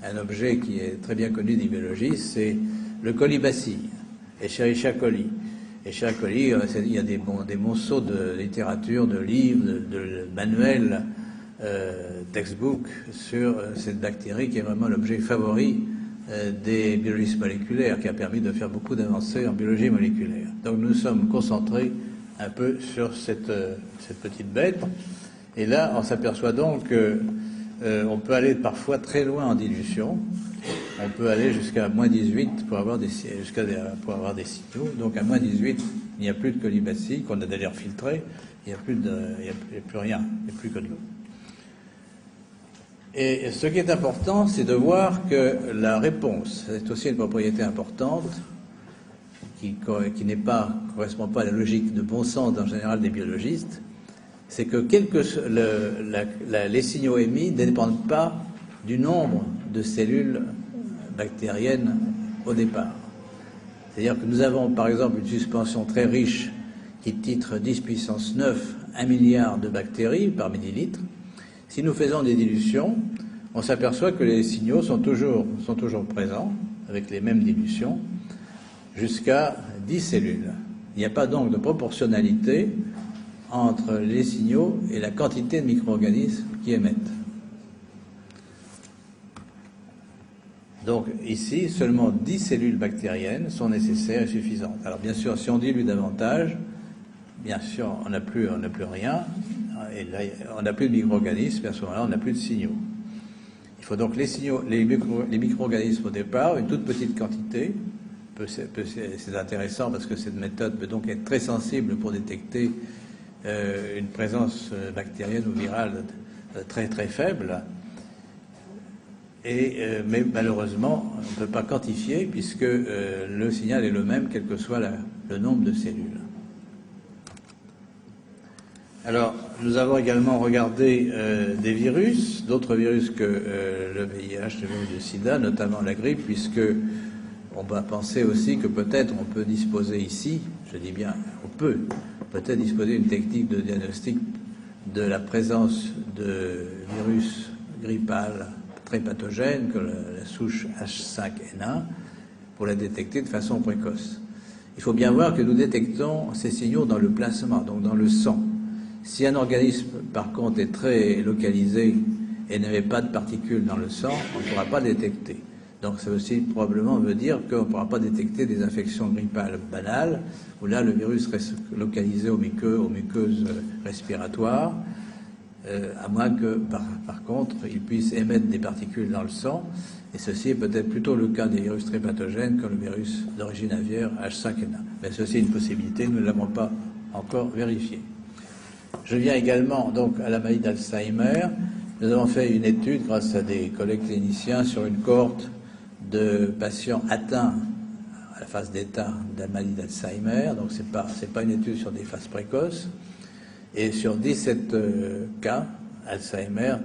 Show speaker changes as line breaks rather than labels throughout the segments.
un objet qui est très bien connu des biologistes, c'est le colibacille, Escherichia coli. Escherichia coli, il y a des monceaux de littérature, de livres, de manuels, textbooks sur cette bactérie qui est vraiment l'objet favori des biologistes moléculaires, qui a permis de faire beaucoup d'avancées en biologie moléculaire. Donc nous sommes concentrés un peu sur cette petite bête, et là on s'aperçoit donc qu'on peut aller parfois très loin en dilution. On peut aller jusqu'à moins 18 pour avoir des signaux. Donc à moins 18, il n'y a plus de colibacille qu'on a d'ailleurs filtré, il n'y a plus rien, il n'y a plus que de l'eau. Et ce qui est important, c'est de voir que la réponse, c'est aussi une propriété importante, qui correspond pas à la logique de bon sens en général des biologistes, c'est que les signaux émis ne dépendent pas du nombre de cellules bactériennes au départ. C'est-à-dire que nous avons par exemple une suspension très riche qui titre 10 puissance 9 1 milliard de bactéries par millilitre. Si nous faisons des dilutions, on s'aperçoit que les signaux sont toujours présents avec les mêmes dilutions jusqu'à 10 cellules. Il n'y a pas donc de proportionnalité entre les signaux et la quantité de micro-organismes qui émettent. Donc ici, seulement 10 cellules bactériennes sont nécessaires et suffisantes. Alors bien sûr, si on dilue davantage, bien sûr, on n'a plus rien, et là, on n'a plus de micro-organismes, et à ce moment-là, on n'a plus de signaux. Il faut donc les micro-organismes au départ, une toute petite quantité. C'est intéressant parce que cette méthode peut donc être très sensible pour détecter une présence bactérienne ou virale très très faible. Mais malheureusement, on ne peut pas quantifier puisque le signal est le même quel que soit le nombre de cellules. Alors, nous avons également regardé des virus, d'autres virus que le VIH, le virus du sida, notamment la grippe, puisque on va penser aussi que peut-être on peut disposer ici, je dis bien on peut peut-être disposer d'une technique de diagnostic de la présence de virus grippal très pathogène que la souche H5N1 pour la détecter de façon précoce. Il faut bien voir que nous détectons ces signaux dans le plasma, donc dans le sang. Si un organisme, par contre, est très localisé et n'avait pas de particules dans le sang, on ne pourra pas le détecter. Donc ça aussi probablement veut dire qu'on ne pourra pas détecter des infections grippales banales, où là le virus reste localisé aux muqueuses respiratoires, à moins que, par contre, il puisse émettre des particules dans le sang, et ceci est peut-être plutôt le cas des virus très pathogènes que le virus d'origine aviaire H5N1. Mais ceci est une possibilité, nous ne l'avons pas encore vérifié. Je viens également donc à la maladie d'Alzheimer. Nous avons fait une étude grâce à des collègues cliniciens sur une cohorte de patients atteints à la phase d'état de la maladie d'Alzheimer. Donc c'est pas une étude sur des phases précoces. Et sur 17 cas Alzheimer,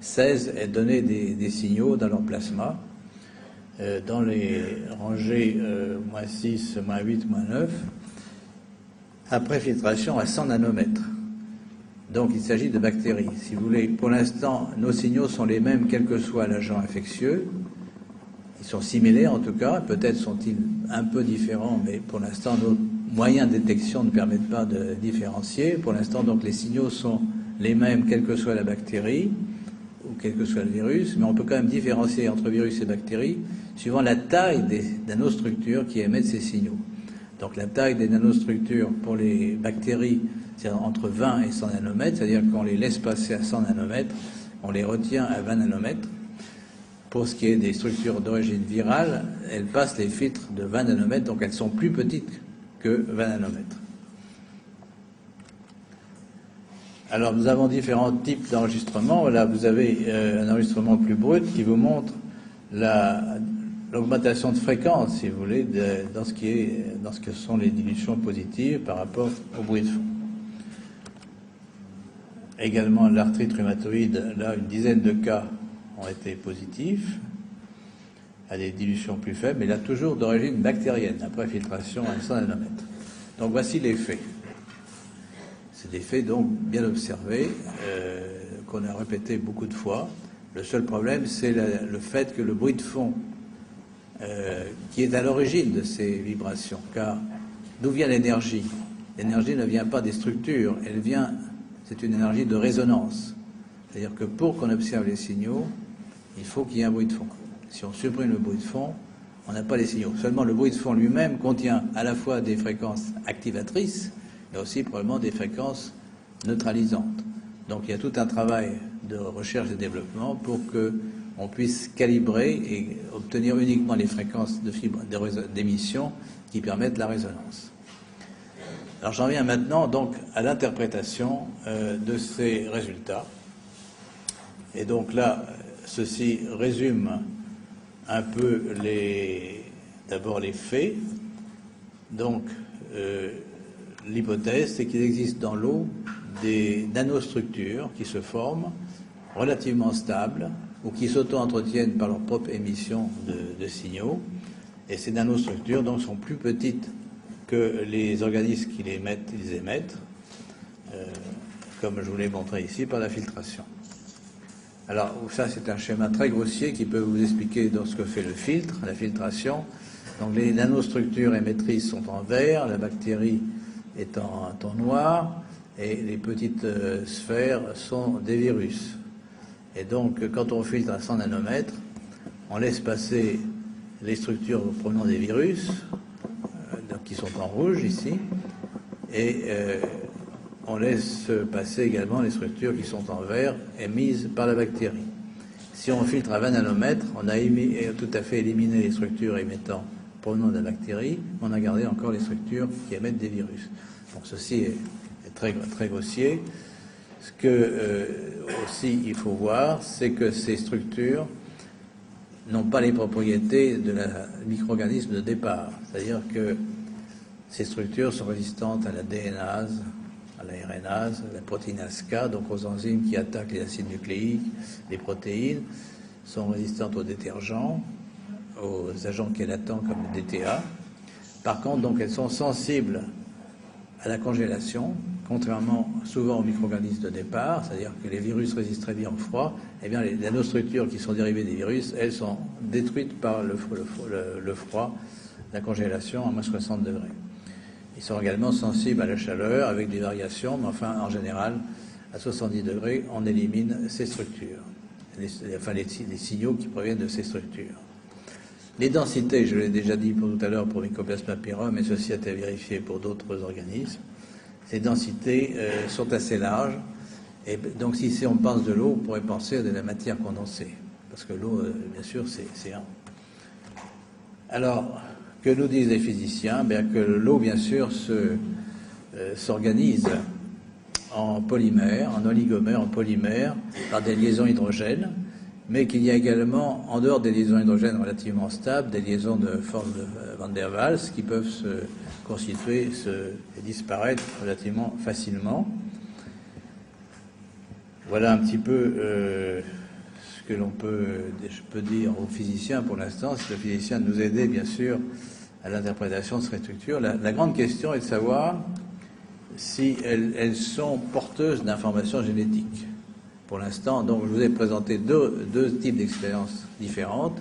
16 ont donné des signaux dans leur plasma, dans les rangées -6, -8, -9, après filtration à 100 nanomètres. Donc il s'agit de bactéries. Si vous voulez, pour l'instant, nos signaux sont les mêmes quel que soit l'agent infectieux. Ils sont similaires en tout cas, peut-être sont-ils un peu différents, mais pour l'instant, nos moyens de détection ne permettent pas de différencier. Pour l'instant, donc, les signaux sont les mêmes quelle que soit la bactérie ou quel que soit le virus, mais on peut quand même différencier entre virus et bactéries suivant la taille des nanostructures qui émettent ces signaux. Donc la taille des nanostructures pour les bactéries, c'est entre 20 et 100 nanomètres, c'est-à-dire qu'on les laisse passer à 100 nanomètres, on les retient à 20 nanomètres. Pour ce qui est des structures d'origine virale, elles passent les filtres de 20 nanomètres, donc elles sont plus petites que 20 nanomètres. Alors nous avons différents types d'enregistrements. Voilà, vous avez un enregistrement plus brut qui vous montre l'augmentation de fréquence, si vous voulez, dans ce que sont les dilutions positives par rapport au bruit de fond. Également l'arthrite rhumatoïde, là une dizaine de cas ont été positifs à des dilutions plus faibles, mais là toujours d'origine bactérienne, après filtration à 100 nanomètres. Donc voici les faits. C'est des faits donc bien observés, qu'on a répétés beaucoup de fois, Le seul problème, c'est le fait que le bruit de fond, qui est à l'origine de ces vibrations, car d'où vient l'énergie? L'énergie ne vient pas des structures, c'est une énergie de résonance. C'est-à-dire que pour qu'on observe les signaux, il faut qu'il y ait un bruit de fond. Si on supprime le bruit de fond, on n'a pas les signaux. Seulement le bruit de fond lui-même contient à la fois des fréquences activatrices, mais aussi probablement des fréquences neutralisantes. Donc il y a tout un travail de recherche et développement pour qu'on puisse calibrer et obtenir uniquement les fréquences d'émission qui permettent la résonance. Alors j'en viens maintenant donc à l'interprétation de ces résultats. Et donc là, ceci résume un peu d'abord les faits. Donc l'hypothèse, c'est qu'il existe dans l'eau des nanostructures qui se forment relativement stables ou qui s'auto-entretiennent par leur propre émission de signaux. Et ces nanostructures donc sont plus petites que les organismes qui les émettent, comme je vous l'ai montré ici, par la filtration. Alors, ça, c'est un schéma très grossier qui peut vous expliquer donc ce que fait le filtre, la filtration. Donc, les nanostructures émettrices sont en vert, la bactérie est en ton noir, et les petites sphères sont des virus. Et donc, quand on filtre à 100 nanomètres, on laisse passer les structures provenant des virus, qui sont en rouge ici, et on laisse passer également les structures qui sont en vert émises par la bactérie. Si on filtre à 20 nanomètres, on a tout à fait éliminé les structures émettant provenant de la bactérie, mais on a gardé encore les structures qui émettent des virus. Donc ceci est très, très grossier. Ce que aussi il faut voir, c'est que ces structures n'ont pas les propriétés de la micro-organisme de départ. C'est-à-dire que ces structures sont résistantes à la DNase, à la RNase, à la protéinase K, donc aux enzymes qui attaquent les acides nucléiques, les protéines, sont résistantes aux détergents, aux agents chélatants comme le DTA. Par contre, donc, elles sont sensibles à la congélation, contrairement souvent aux micro-organismes de départ, c'est-à-dire que les virus résistent très bien au froid. Eh bien, les nanostructures qui sont dérivées des virus, elles sont détruites par le froid, la congélation à moins 60 degrés. Ils sont également sensibles à la chaleur avec des variations, mais enfin, en général, à 70 degrés, on élimine ces structures, les signaux qui proviennent de ces structures. Les densités, je l'ai déjà dit tout à l'heure pour Mycoplasma pyrum, mais ceci a été vérifié pour d'autres organismes. Ces densités sont assez larges, et donc si on pense de l'eau, on pourrait penser à de la matière condensée, parce que l'eau, bien sûr, c'est un. Alors, que nous disent les physiciens? Bien que l'eau, bien sûr, s'organise en polymères, en oligomères, en polymères, par des liaisons hydrogènes, mais qu'il y a également, en dehors des liaisons hydrogènes relativement stables, des liaisons de force de Van der Waals qui peuvent se constituer et disparaître relativement facilement. Voilà un petit peu ce que je peux dire aux physiciens pour l'instant. C'est le physicien de nous aider, bien sûr, à l'interprétation de ces structures. La grande question est de savoir si elles sont porteuses d'informations génétiques. Pour l'instant, donc, je vous ai présenté deux types d'expériences différentes,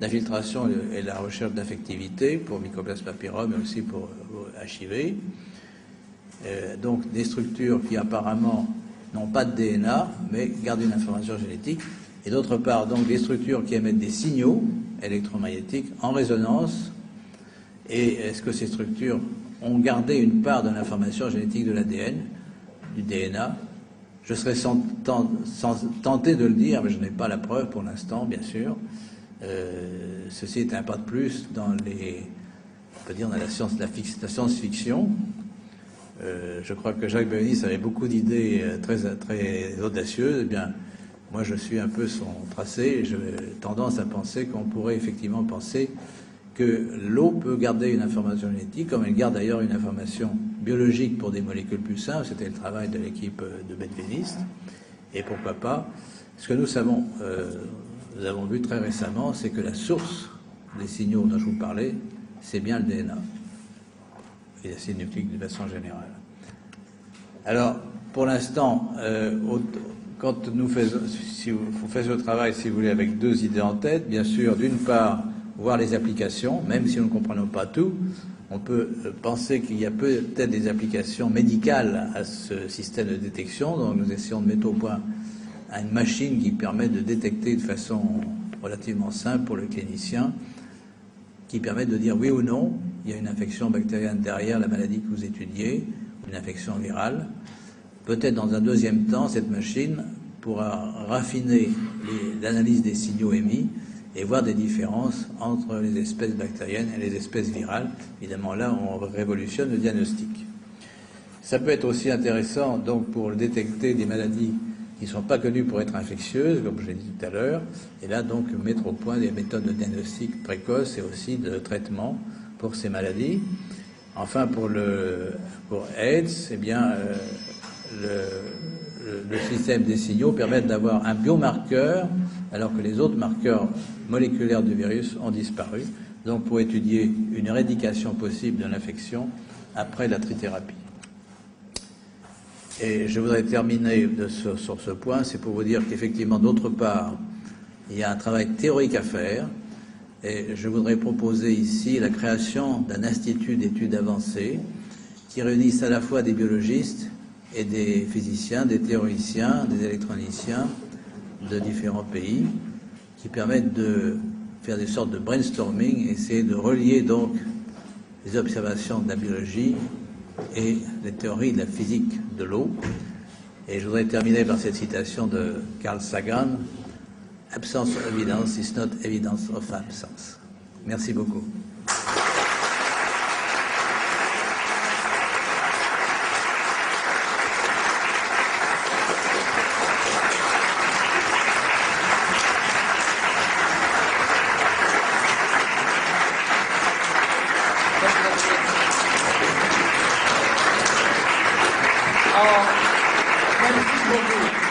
l'infiltration et la recherche d'affectivité pour Mycoplasma pyrum, mais aussi pour HIV. Donc, des structures qui apparemment n'ont pas de DNA, mais gardent une information génétique. Et d'autre part, donc, des structures qui émettent des signaux électromagnétiques en résonance. Et est-ce que ces structures ont gardé une part de l'information génétique de l'ADN, du DNA? Je serais tenté de le dire, mais je n'ai pas la preuve pour l'instant, bien sûr. Ceci est un pas de plus dans on peut dire dans la science-fiction. Je crois que Jacques Bérénice avait beaucoup d'idées très, très audacieuses. Eh bien, moi, je suis un peu son tracé et j'ai tendance à penser qu'on pourrait effectivement penser que l'eau peut garder une information génétique, comme elle garde d'ailleurs une information biologique pour des molécules plus simples. C'était le travail de l'équipe de Benveniste. Et pourquoi pas? Ce que nous savons, nous avons vu très récemment, c'est que la source des signaux dont je vous parlais, c'est bien le DNA et l'acide nucléique de façon générale. Alors, pour l'instant, quand nous faisons, si vous faites ce travail, si vous voulez, avec deux idées en tête, bien sûr, d'une part, voir les applications, même si nous ne comprenons pas tout, on peut penser qu'il y a peut-être des applications médicales à ce système de détection, donc nous essayons de mettre au point une machine qui permet de détecter de façon relativement simple pour le clinicien, qui permet de dire oui ou non, il y a une infection bactérienne derrière la maladie que vous étudiez, une infection virale. Peut-être dans un deuxième temps, cette machine pourra raffiner l'analyse des signaux émis et voir des différences entre les espèces bactériennes et les espèces virales. Évidemment, là, on révolutionne le diagnostic. Ça peut être aussi intéressant, donc, pour détecter des maladies qui ne sont pas connues pour être infectieuses, comme je l'ai dit tout à l'heure, et là, donc, mettre au point des méthodes de diagnostic précoce et aussi de traitement pour ces maladies. Enfin, pour AIDS, eh bien, le système des signaux permet d'avoir un biomarqueur alors que les autres marqueurs moléculaires du virus ont disparu, donc pour étudier une éradication possible de l'infection après la trithérapie. Et je voudrais terminer sur ce point, c'est pour vous dire qu'effectivement, d'autre part, il y a un travail théorique à faire, et je voudrais proposer ici la création d'un institut d'études avancées qui réunisse à la fois des biologistes et des physiciens, des théoriciens, des électroniciens de différents pays, qui permettent de faire des sortes de brainstorming, essayer de relier donc les observations de la biologie et les théories de la physique de l'eau. Et je voudrais terminer par cette citation de Carl Sagan: « Absence of evidence is not evidence of absence ». Merci beaucoup.
Merci beaucoup.